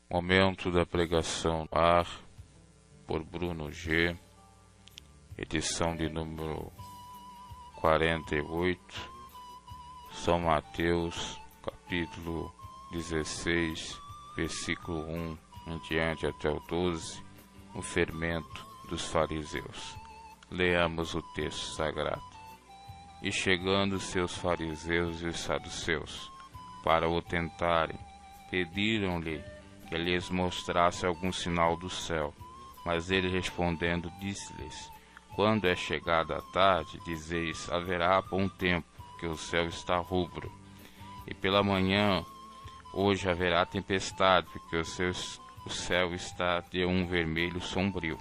Momento da pregação no ar, por Bruno G, edição de número 48, São Mateus, capítulo 16, versículo 1 em diante até o 12, o fermento dos fariseus. Leamos o texto sagrado. E chegando seus fariseus e os saduceus, para o tentarem, pediram-lhe que lhes mostrasse algum sinal do céu. Mas ele respondendo disse-lhes: quando é chegada a tarde, dizeis, haverá bom tempo, que o céu está rubro. E pela manhã, hoje haverá tempestade, porque o céu está de um vermelho sombrio.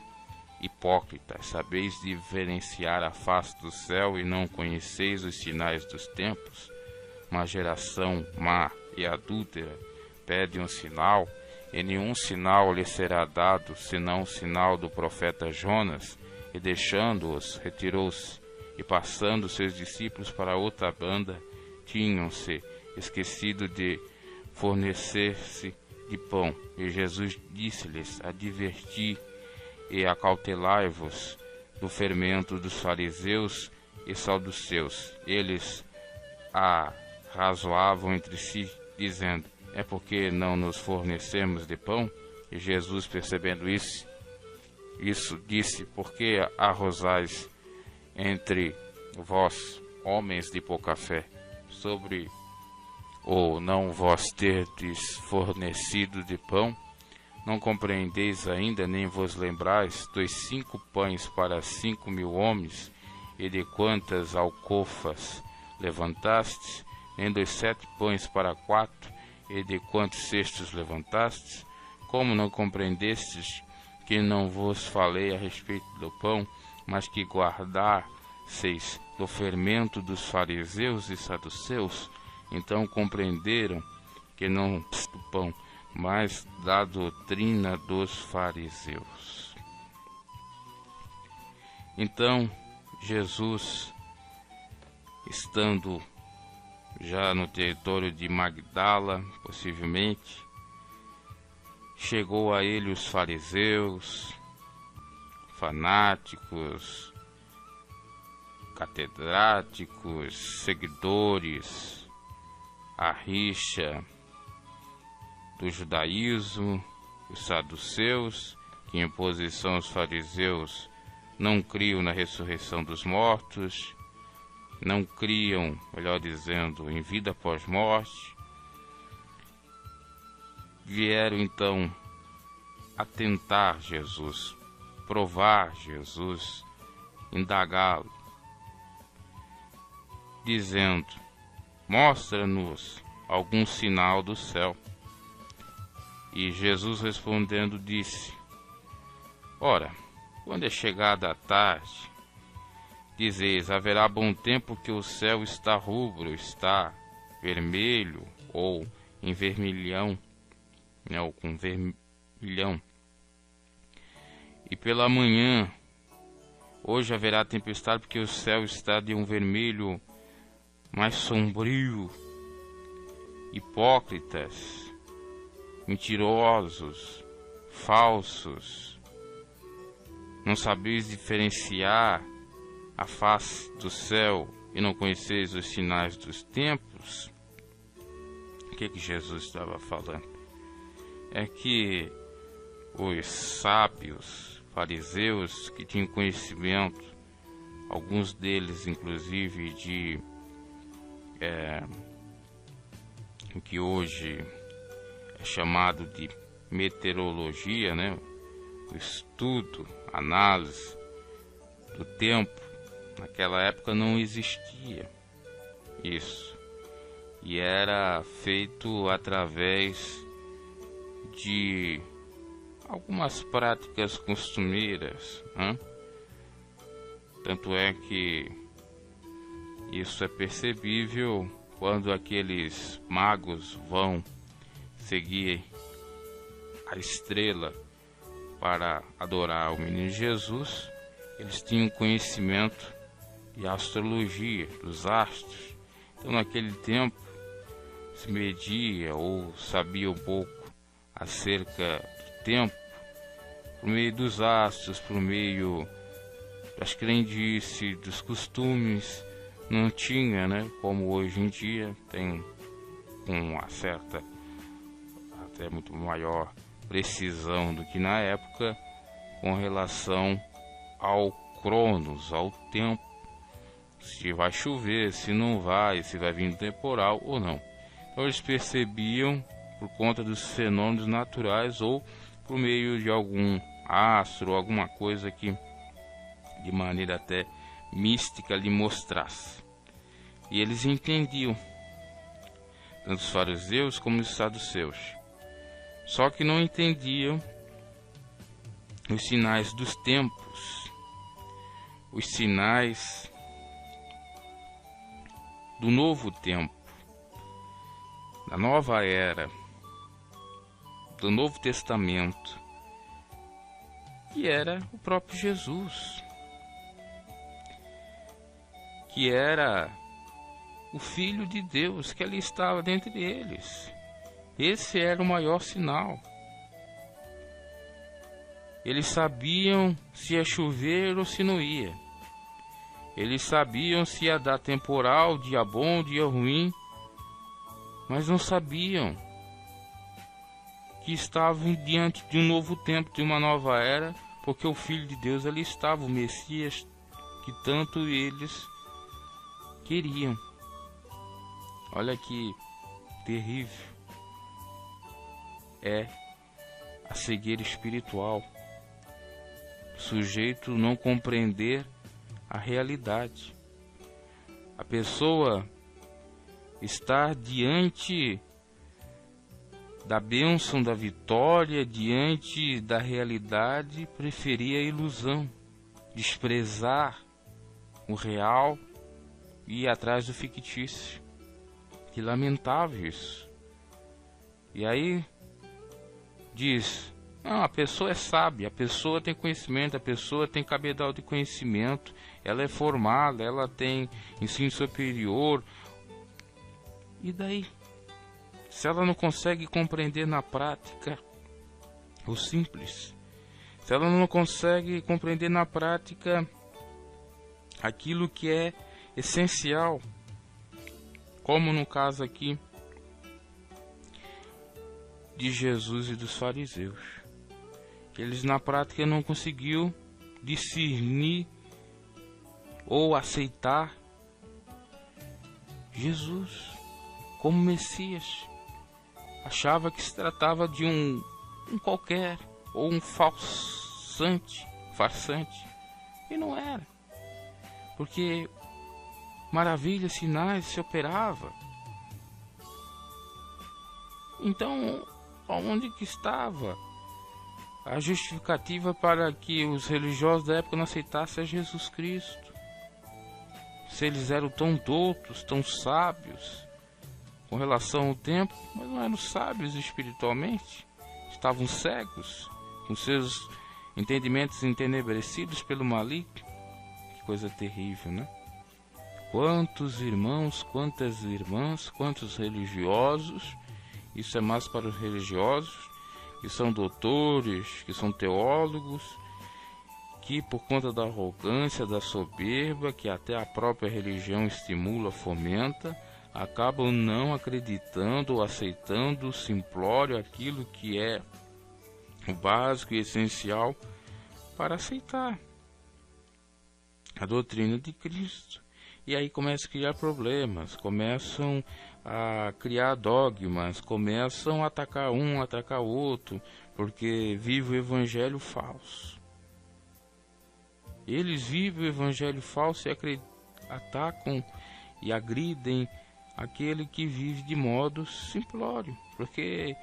Hipócritas, sabeis diferenciar a face do céu e não conheceis os sinais dos tempos? Uma geração má e adúltera pede um sinal, e nenhum sinal lhe será dado, senão o sinal do profeta Jonas. E deixando-os, retirou-se, e passando seus discípulos para outra banda, tinham-se esquecido de fornecer-se de pão. E Jesus disse-lhes: adverti e acautelai-vos do fermento dos fariseus e saduceus. Eles arrazoavam entre si, dizendo: é porque não nos fornecemos de pão? E Jesus, percebendo isso disse: por que arrozais entre vós, homens de pouca fé, sobre ou não vós terdes fornecido de pão? Não compreendeis ainda, nem vos lembrais dos 5 pães para 5.000 homens, e de quantas alcofas levantastes? Nem dos 7 pães para 4, e de quantos cestos levantastes? Como não compreendestes que não vos falei a respeito do pão, mas que guardasseis do fermento dos fariseus e saduceus? Então compreenderam que não do pão, mas da doutrina dos fariseus. Então Jesus, estando já no território de Magdala, possivelmente, chegou a ele os fariseus, fanáticos, catedráticos, seguidores, a rixa do judaísmo, os saduceus, que em oposição aos fariseus não criam na ressurreição dos mortos, não criam, melhor dizendo, em vida após morte. Vieram então a tentar Jesus, provar Jesus, indagá-lo, dizendo: mostra-nos algum sinal do céu. E Jesus respondendo disse: ora, quando é chegada a tarde, dizeis, haverá bom tempo, que o céu está rubro, está vermelho, ou em vermelhão, ou com vermelhão. E pela manhã, hoje haverá tempestade, porque o céu está de um vermelho mais sombrio. Hipócritas, mentirosos, falsos, não sabeis diferenciar a face do céu e não conheceis os sinais dos tempos? O que Jesus estava falando? É que os sábios fariseus, que tinham conhecimento, alguns deles inclusive de o que hoje é chamado de meteorologia, né? O estudo, análise do tempo, naquela época não existia isso, e era feito através de algumas práticas costumeiras, né? Tanto é que isso é percebível quando aqueles magos vão seguir a estrela para adorar o menino Jesus. Eles tinham conhecimento de astrologia, dos astros. Então naquele tempo se media ou sabia um pouco acerca do tempo, por meio dos astros, por meio das crendices, dos costumes. Não tinha, né, como hoje em dia, tem uma certa, até muito maior precisão do que na época, com relação ao Cronos, ao tempo, se vai chover, se não vai, se vai vir um temporal ou não. Então eles percebiam por conta dos fenômenos naturais ou por meio de algum astro, alguma coisa que de maneira até mística lhe mostrasse. E eles entendiam, tanto os fariseus como os saduceus, só que não entendiam os sinais dos tempos, os sinais do novo tempo, da nova era, do Novo Testamento, que era o próprio Jesus, que era o Filho de Deus, que ali estava dentre eles. Esse era o maior sinal. Eles sabiam se ia chover ou se não ia. Eles sabiam se ia dar temporal, dia bom, dia ruim, mas não sabiam que estavam diante de um novo tempo, de uma nova era, porque o Filho de Deus ali estava, o Messias que tanto eles queriam. Olha que terrível é a cegueira espiritual, o sujeito não compreender a realidade. A pessoa estar diante da bênção, da vitória, diante da realidade, preferir a ilusão, desprezar o real e ir atrás do fictício. Que lamentável isso. E aí diz: não, a pessoa é sábia, a pessoa tem conhecimento, a pessoa tem cabedal de conhecimento, ela é formada, ela tem ensino superior. E daí? Se ela não consegue compreender na prática o simples, se ela não consegue compreender na prática aquilo que é essencial, como no caso aqui de Jesus e dos fariseus, eles na prática não conseguiam discernir ou aceitar Jesus como Messias. Achava que se tratava de um qualquer, ou um farsante, e não era, porque maravilhas, sinais se operava. Então, onde que estava a justificativa para que os religiosos da época não aceitassem a Jesus Cristo? Se eles eram tão doutos, tão sábios com relação ao tempo, mas não eram sábios espiritualmente, estavam cegos, com seus entendimentos entenebrecidos pelo maligno. Que coisa terrível, né? Quantos irmãos, quantas irmãs, quantos religiosos, isso é mais para os religiosos, que são doutores, que são teólogos, que por conta da arrogância, da soberba, que até a própria religião estimula, fomenta, acabam não acreditando ou aceitando o simplório, aquilo que é o básico e essencial para aceitar a doutrina de Cristo. E aí começam a criar problemas, começam a criar dogmas, começam a atacar um, atacar o outro, porque vive o evangelho falso. Eles vivem o evangelho falso e atacam e agridem aquele que vive de modo simplório, porque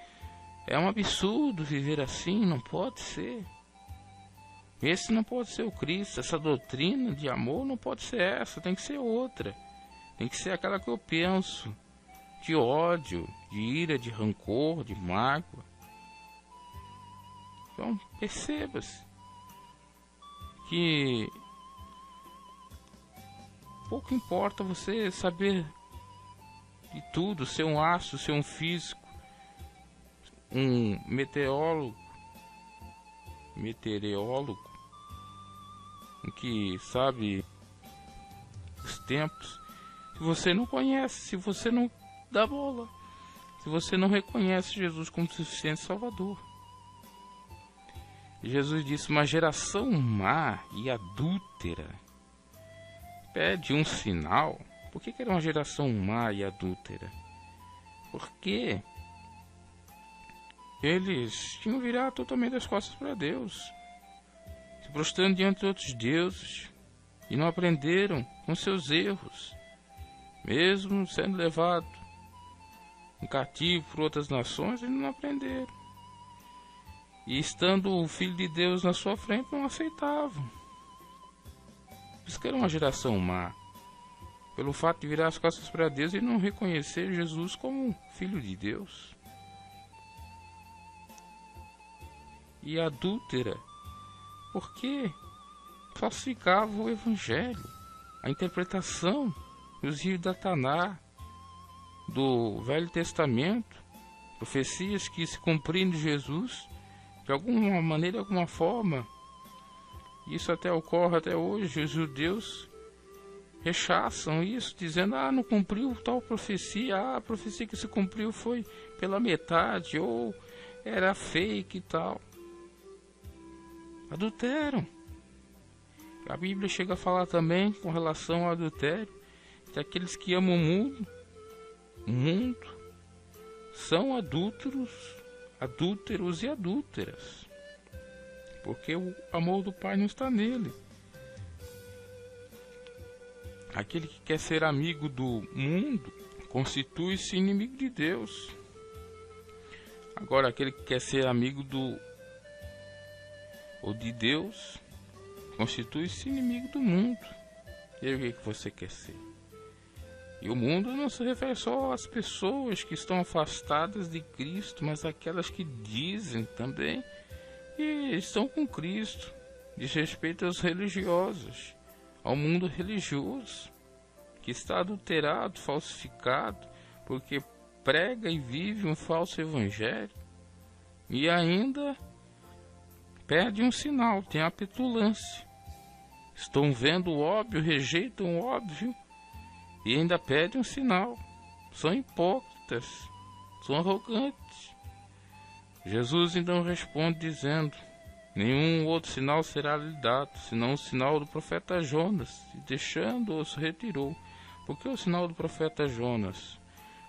é um absurdo viver assim, não pode ser. Esse não pode ser o Cristo, essa doutrina de amor não pode ser essa, tem que ser outra. Tem que ser aquela que eu penso, de ódio, de ira, de rancor, de mágoa. Então perceba-se que pouco importa você saber de tudo, ser um astro, ser um físico, um meteorólogo que sabe os tempos, se você não conhece, se você não dá bola, se você não reconhece Jesus como suficiente Salvador? Jesus disse: uma geração má e adúltera pede um sinal. Por que era uma geração má e adúltera? Porque eles tinham virado totalmente as costas para Deus, se prostrando diante de outros deuses, e não aprenderam com seus erros, mesmo sendo levado em cativo por outras nações, eles não aprenderam. E estando o Filho de Deus na sua frente, não aceitavam. Por isso que era uma geração má, pelo fato de virar as costas para Deus e não reconhecer Jesus como Filho de Deus. E adúltera, porque falsificava o Evangelho, a interpretação dos rios da Taná, do Velho Testamento, profecias que se cumpriram de Jesus, de alguma maneira, de alguma forma. Isso até ocorre até hoje. Os judeus rechaçam isso, dizendo: não cumpriu tal profecia, a profecia que se cumpriu foi pela metade, ou era fake e tal. Adulteram. A Bíblia chega a falar também com relação ao adultério, que aqueles que amam o mundo são adúlteros e adúlteras, porque o amor do Pai não está nele. Aquele que quer ser amigo do mundo constitui-se inimigo de Deus. Agora, aquele que quer ser amigo de Deus constitui-se inimigo do mundo. E o que você quer ser? E o mundo não se refere só às pessoas que estão afastadas de Cristo, mas aquelas que dizem também que estão com Cristo. Diz respeito aos religiosos, ao mundo religioso, que está adulterado, falsificado, porque prega e vive um falso evangelho, e ainda perde um sinal, tem a petulância. Estão vendo o óbvio, rejeitam o óbvio, e ainda pedem um sinal. São hipócritas, são arrogantes. Jesus então responde dizendo: nenhum outro sinal será lhe dado, senão o sinal do profeta Jonas. E deixando-o, se retirou. Por que o sinal do profeta Jonas?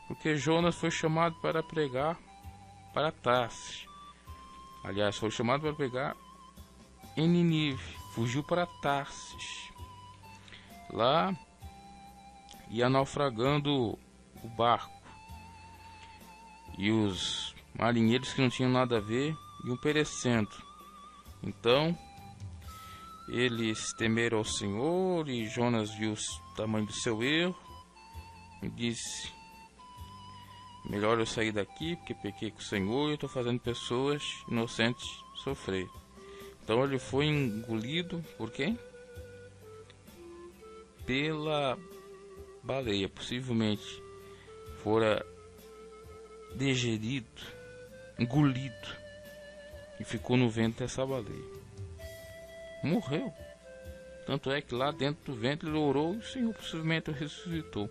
Porque Jonas foi chamado para pregar para Tarsis. Aliás, foi chamado para pregar em Nínive. Fugiu para Tarsis. Lá ia naufragando o barco, e os marinheiros que não tinham nada a ver iam perecendo. Então eles temeram ao Senhor, e Jonas viu o tamanho do seu erro e disse: melhor eu sair daqui, porque pequei com o Senhor e eu estou fazendo pessoas inocentes sofrer. Então ele foi engolido por quem? Pela baleia. Possivelmente fora digerido, engolido, e ficou no ventre dessa baleia. Morreu. Tanto é que lá dentro do ventre ele orou e o Senhor possivelmente o ressuscitou.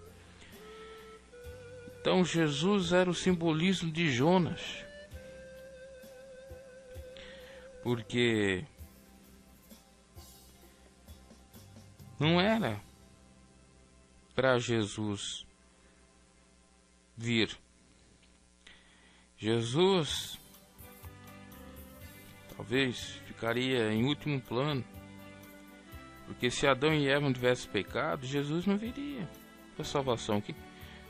Então Jesus era o simbolismo de Jonas, porque não era para Jesus vir. Jesus talvez ficaria em último plano, porque se Adão e Eva não tivessem pecado, Jesus não viria para a salvação.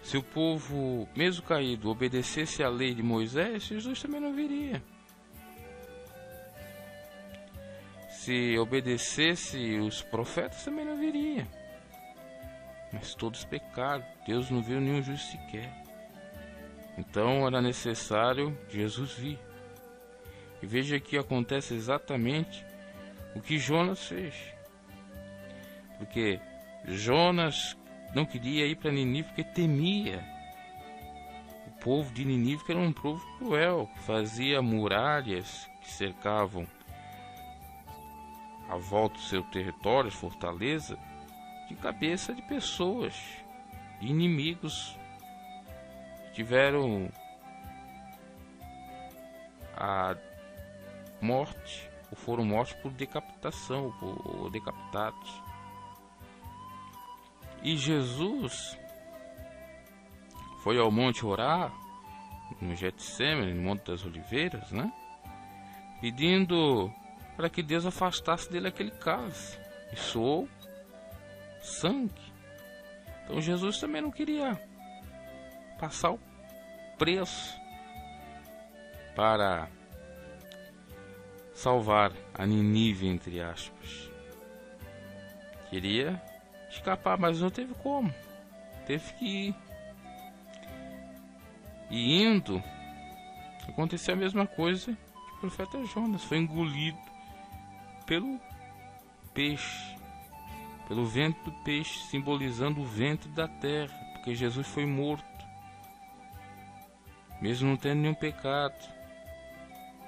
Se o povo, mesmo caído, obedecesse à lei de Moisés, Jesus também não viria. Se obedecesse os profetas, também não viria. Mas todos pecaram, Deus não viu nenhum justo sequer. Então era necessário Jesus vir. E veja que acontece exatamente o que Jonas fez. Porque Jonas não queria ir para Nínive porque temia o povo de Nínive, que era um povo cruel, que fazia muralhas que cercavam a volta do seu território, fortaleza, de cabeça de pessoas, de inimigos que tiveram a morte, ou foram mortos por decapitação, ou decapitados. E Jesus foi ao monte orar, no Getsemane, no Monte das Oliveiras, né? Pedindo para que Deus afastasse dele aquele cálice, e soou sangue. Então Jesus também não queria passar o preço para salvar a Nínive, entre aspas. Queria escapar, mas não teve como. Teve que ir. E indo, aconteceu a mesma coisa que o profeta Jonas. Foi engolido pelo peixe, pelo ventre do peixe, simbolizando o ventre da terra, porque Jesus foi morto, mesmo não tendo nenhum pecado.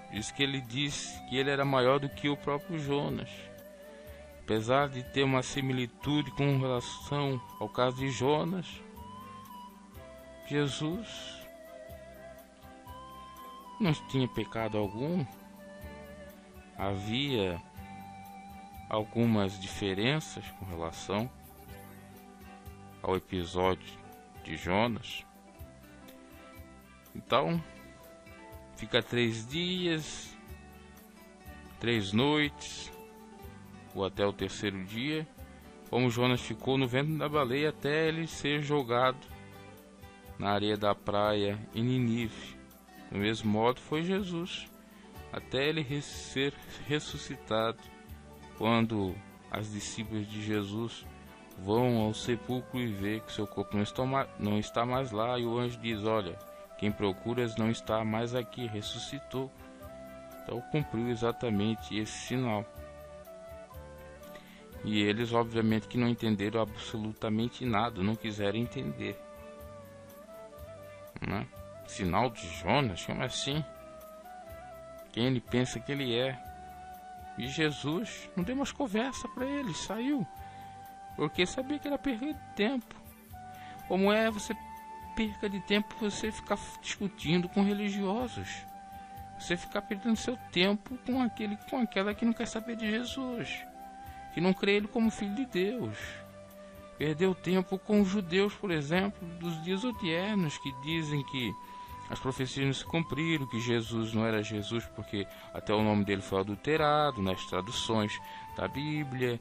Diz que ele disse que ele era maior do que o próprio Jonas. Apesar de ter uma similitude com relação ao caso de Jonas, Jesus não tinha pecado algum. Havia algumas diferenças com relação ao episódio de Jonas. Então, fica 3 dias, 3 noites, ou até o terceiro dia, como Jonas ficou no ventre da baleia até ele ser jogado na areia da praia em Nínive. Do mesmo modo foi Jesus, até ele ser ressuscitado, quando as discípulas de Jesus vão ao sepulcro e vê que seu corpo não está mais lá, e o anjo diz: olha, quem procuras não está mais aqui, ressuscitou. Então cumpriu exatamente esse sinal. E eles obviamente que não entenderam absolutamente nada, não quiseram entender, né? Sinal de Jonas? Como assim? Quem ele pensa que ele é? E Jesus não deu mais conversa para ele, saiu, porque sabia que era perda de tempo. Como é você perca de tempo você ficar discutindo com religiosos? Você ficar perdendo seu tempo com aquela que não quer saber de Jesus, que não crê ele como filho de Deus. Perdeu tempo com os judeus, por exemplo, dos dias odiernos, que dizem que as profecias não se cumpriram, que Jesus não era Jesus porque até o nome dele foi adulterado nas traduções da Bíblia.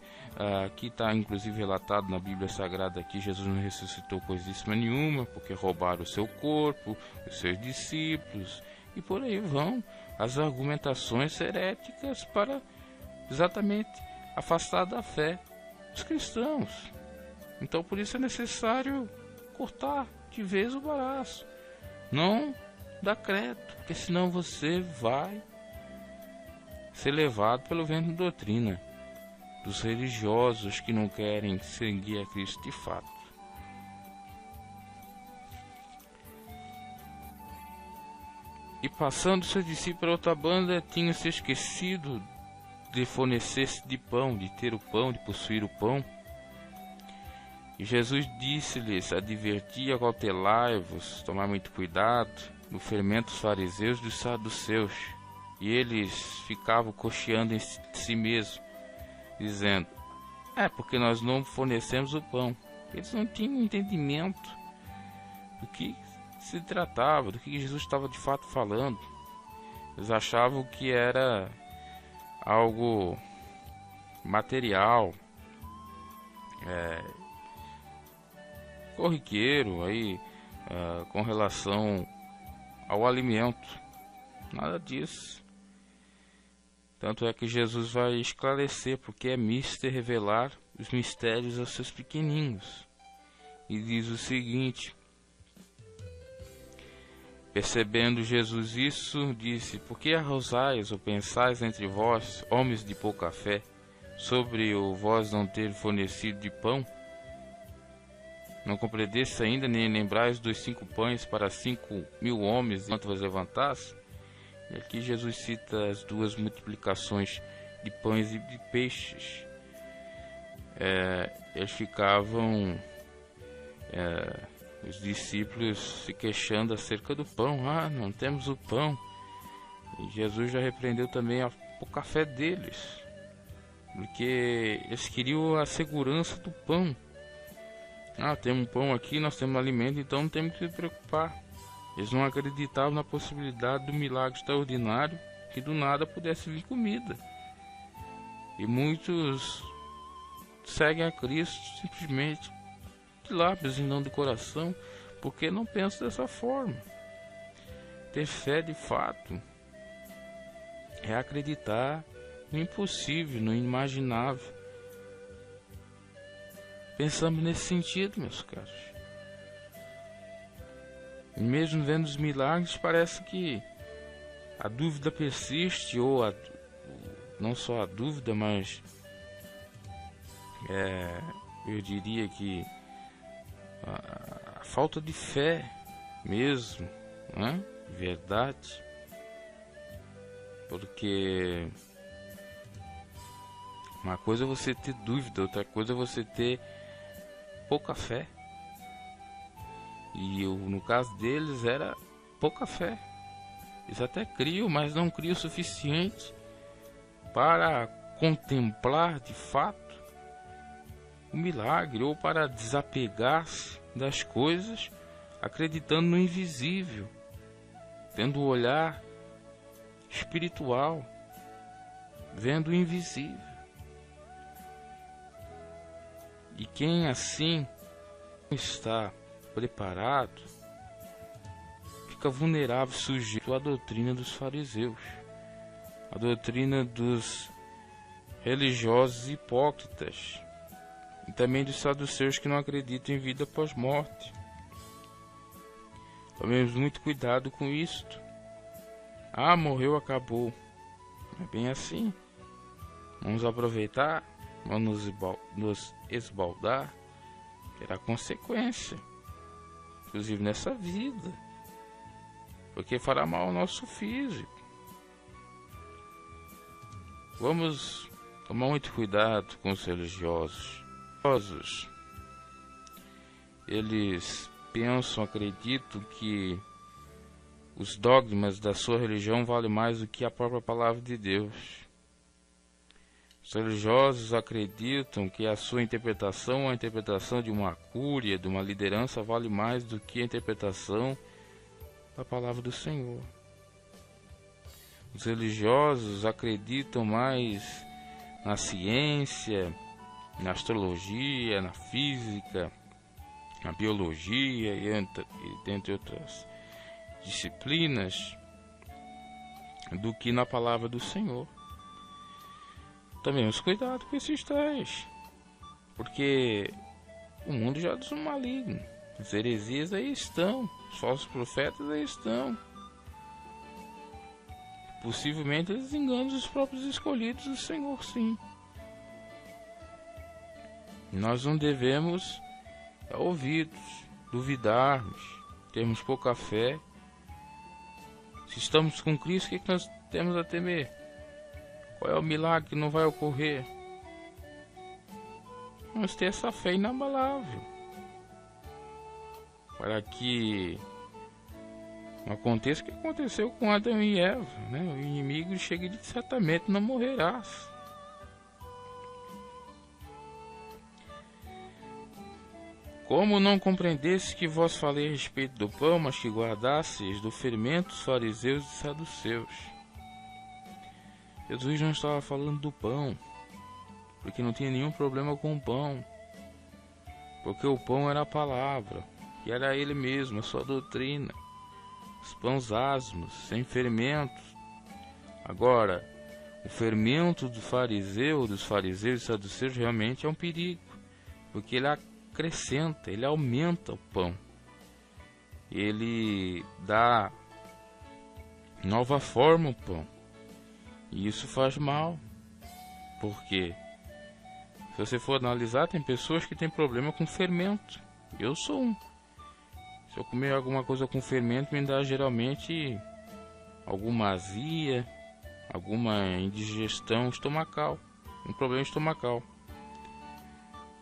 Aqui está inclusive relatado na Bíblia Sagrada que Jesus não ressuscitou coisíssima nenhuma, porque roubaram o seu corpo, os seus discípulos, e por aí vão as argumentações heréticas para exatamente afastar da fé os cristãos. Então por isso é necessário cortar de vez o baraço, não dá crédito, porque senão você vai ser levado pelo vento da doutrina dos religiosos que não querem seguir a Cristo de fato. E passando seus discípulos para outra banda, tinham se esquecido de fornecer-se de pão, de ter o pão, de possuir o pão. E Jesus disse-lhes: advertia, acautelai-vos, tomai muito cuidado no fermento dos fariseus e dos saduceus. E eles ficavam cocheando em si mesmos, dizendo: porque nós não fornecemos o pão. Eles não tinham entendimento do que se tratava, do que Jesus estava de fato falando. Eles achavam que era algo material, corriqueiro aí, com relação ao alimento. Nada disso. Tanto é que Jesus vai esclarecer porque é mister revelar os mistérios aos seus pequeninos. E diz o seguinte: percebendo Jesus isso, disse: por que arrosais ou pensais entre vós, homens de pouca fé, sobre o vós não ter fornecido de pão? Não compreendesse ainda, nem lembrais dos 5 pães para 5.000 homens, enquanto vos levantasse? E aqui Jesus cita as 2 multiplicações de pães e de peixes. Eles ficavam, os discípulos se queixando acerca do pão. Não temos o pão. E Jesus já repreendeu também a pouca fé deles, porque eles queriam a segurança do pão. Temos pão aqui, nós temos alimento, então não temos que se preocupar. Eles não acreditavam na possibilidade do milagre extraordinário, que do nada pudesse vir comida. E muitos seguem a Cristo simplesmente de lábios e não de coração, porque não pensam dessa forma. Ter fé de fato é acreditar no impossível, no inimaginável. Pensamos nesse sentido, meus caros. E mesmo vendo os milagres, parece que a dúvida persiste, ou não só a dúvida, mas eu diria que a falta de fé mesmo, né? Verdade. Porque uma coisa é você ter dúvida, outra coisa é você ter pouca fé. E no caso deles era pouca fé. Eles até criam, mas não criam o suficiente para contemplar de fato o milagre, ou para desapegar-se das coisas, acreditando no invisível, tendo o olhar espiritual, vendo o invisível. E quem assim não está preparado fica vulnerável, sujeito à doutrina dos fariseus, a doutrina dos religiosos hipócritas, e também dos saduceus que não acreditam em vida após morte. Tomemos muito cuidado com isto. Morreu, acabou. Não é bem assim. Vamos aproveitar, vamos nos esbaldar, terá consequência, inclusive nessa vida, porque fará mal ao nosso físico. Vamos tomar muito cuidado com os religiosos. Eles pensam, acreditam que os dogmas da sua religião valem mais do que a própria palavra de Deus. Os religiosos acreditam que a sua interpretação, a interpretação de uma cúria, de uma liderança, vale mais do que a interpretação da palavra do Senhor. Os religiosos acreditam mais na ciência, na astrologia, na física, na biologia e dentre outras disciplinas, do que na palavra do Senhor. Tomemos cuidado com esses tais, porque o mundo já diz um maligno. As heresias aí estão, os falsos profetas aí estão. Possivelmente eles enganam os próprios escolhidos do Senhor, sim. Nós não devemos ouvidos, duvidarmos, termos pouca fé. Se estamos com Cristo, o que nós temos a temer? Qual é o milagre que não vai ocorrer? Vamos ter essa fé inabalável, para que não aconteça o que aconteceu com Adão e Eva, né? O inimigo chega de certamente não morrerás. Como não compreendesse que vos falei a respeito do pão, mas que guardasseis do fermento dos fariseus e saduceus? Jesus não estava falando do pão, porque não tinha nenhum problema com o pão, porque o pão era a palavra, e era ele mesmo, a sua doutrina, os pães asmos, sem fermentos. Agora, o fermento dos fariseus e saduceus realmente é um perigo, porque ele acrescenta, ele aumenta o pão, ele dá nova forma ao pão, e isso faz mal. Porque se você for analisar, tem pessoas que têm problema com fermento, Eu sou um. Se eu comer alguma coisa com fermento, me dá geralmente alguma azia, alguma indigestão estomacal, um problema estomacal.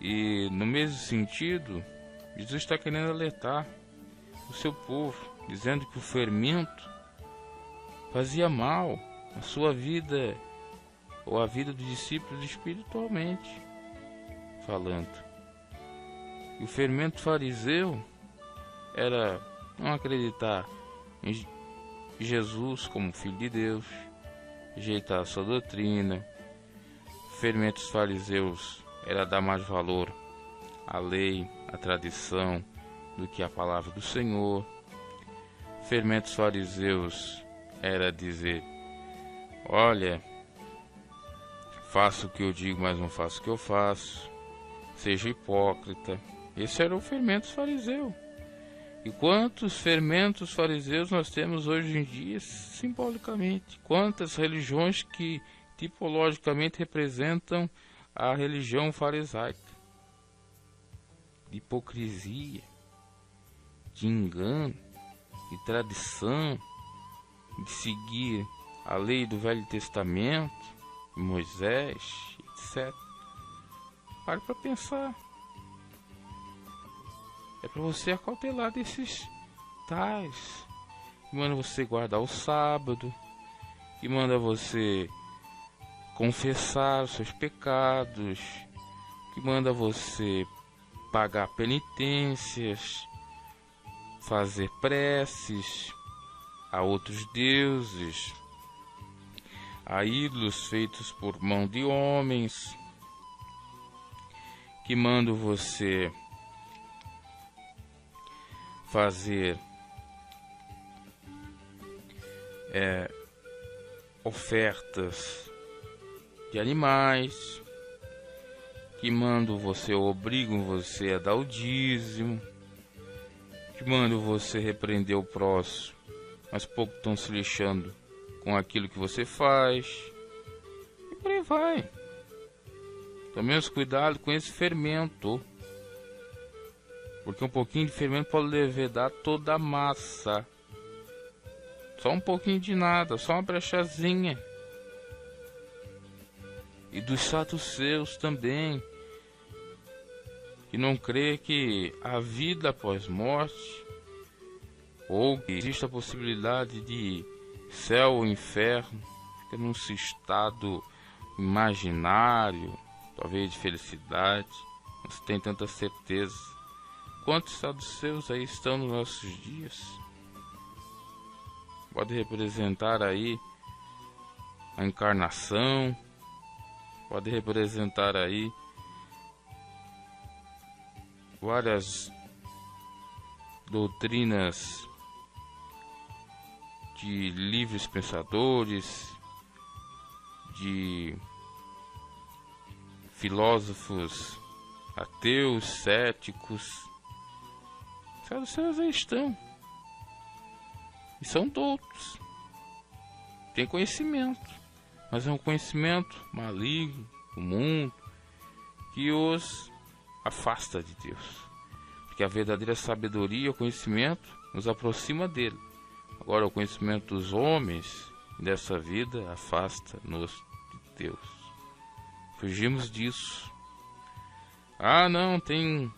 E no mesmo sentido, Jesus está querendo alertar o seu povo, dizendo que o fermento fazia mal à sua vida ou à vida dos discípulos espiritualmente falando. E o fermento fariseu era não acreditar em Jesus como Filho de Deus, rejeitar a sua doutrina. O fermento dos fariseus era dar mais valor à lei, à tradição, do que à palavra do Senhor. O fermento dos fariseus era dizer: olha, faço o que eu digo, mas não faço o que eu faço. Seja hipócrita. Esse era o fermento dos fariseus. E quantos fermentos fariseus nós temos hoje em dia, simbolicamente? Quantas religiões que tipologicamente representam a religião farisaica? De hipocrisia, de engano, de tradição, de seguir a lei do Velho Testamento, de Moisés, etc. Pare para pensar. É para você acautelar desses tais que manda você guardar o sábado, que manda você confessar os seus pecados, que manda você pagar penitências, fazer preces a outros deuses, a ídolos feitos por mão de homens, que manda você fazer ofertas de animais, que mandam você, obrigam você a dar o dízimo, que mandam você repreender o próximo, mas pouco estão se lixando com aquilo que você faz, e por aí vai. Tomemos cuidado com esse fermento, porque um pouquinho de fermento pode levedar toda a massa. Só um pouquinho de nada, só uma brechazinha. E dos saduceus também, que não crê que há vida após morte, ou que existe a possibilidade de céu ou inferno, fica num estado imaginário, talvez de felicidade, não se tem tanta certeza. Quantos saduceus aí estão nos nossos dias? Pode representar aí a encarnação, pode representar aí várias doutrinas de livres pensadores, de filósofos ateus, céticos. Saduceus aí estão. E são doutos. Tem conhecimento, mas é um conhecimento maligno do mundo que os afasta de Deus. Porque a verdadeira sabedoria e o conhecimento nos aproxima dele. Agora o conhecimento dos homens dessa vida afasta-nos de Deus. Fugimos disso. Ah, não, tem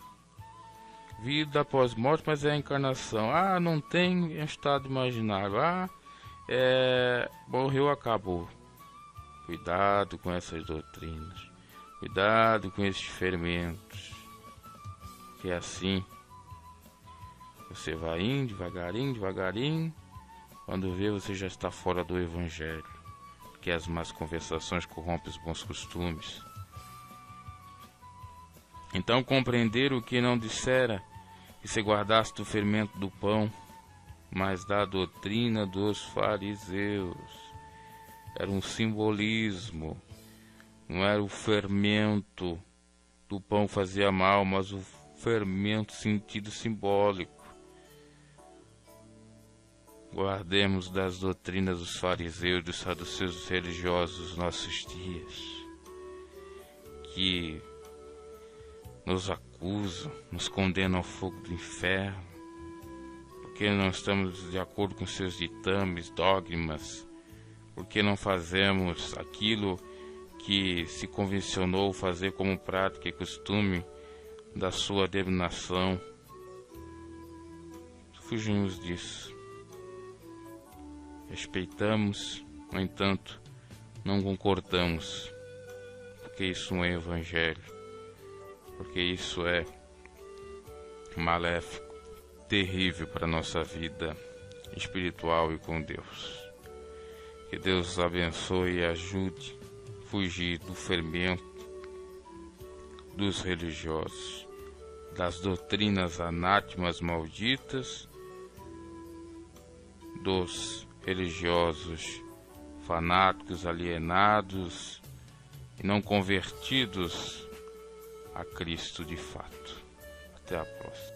vida após morte, mas é a encarnação. Ah, não tem estado imaginário. Ah, morreu, acabou. Cuidado com essas doutrinas. Cuidado com esses fermentos. Que é assim. Você vai indo devagarinho, devagarinho. Quando vê, você já está fora do Evangelho. Porque as más conversações corrompem os bons costumes. Então compreender o que não dissera que se guardasse do fermento do pão, mas da doutrina dos fariseus. Era um simbolismo, não era o fermento do pão que fazia mal, mas o fermento sentido simbólico. Guardemos das doutrinas dos fariseus, dos saduceus religiosos dos nossos dias, que nos acusam acusam, nos condenam ao fogo do inferno, porque não estamos de acordo com seus ditames, dogmas, porque não fazemos aquilo que se convencionou fazer como prática e costume da sua denominação. Fugimos disso. Respeitamos, no entanto, não concordamos, porque isso não é evangelho, porque isso é maléfico, terrível para a nossa vida espiritual e com Deus. Que Deus os abençoe e ajude a fugir do fermento dos religiosos, das doutrinas anátemas malditas, dos religiosos fanáticos, alienados e não convertidos a Cristo de fato. Até a próxima.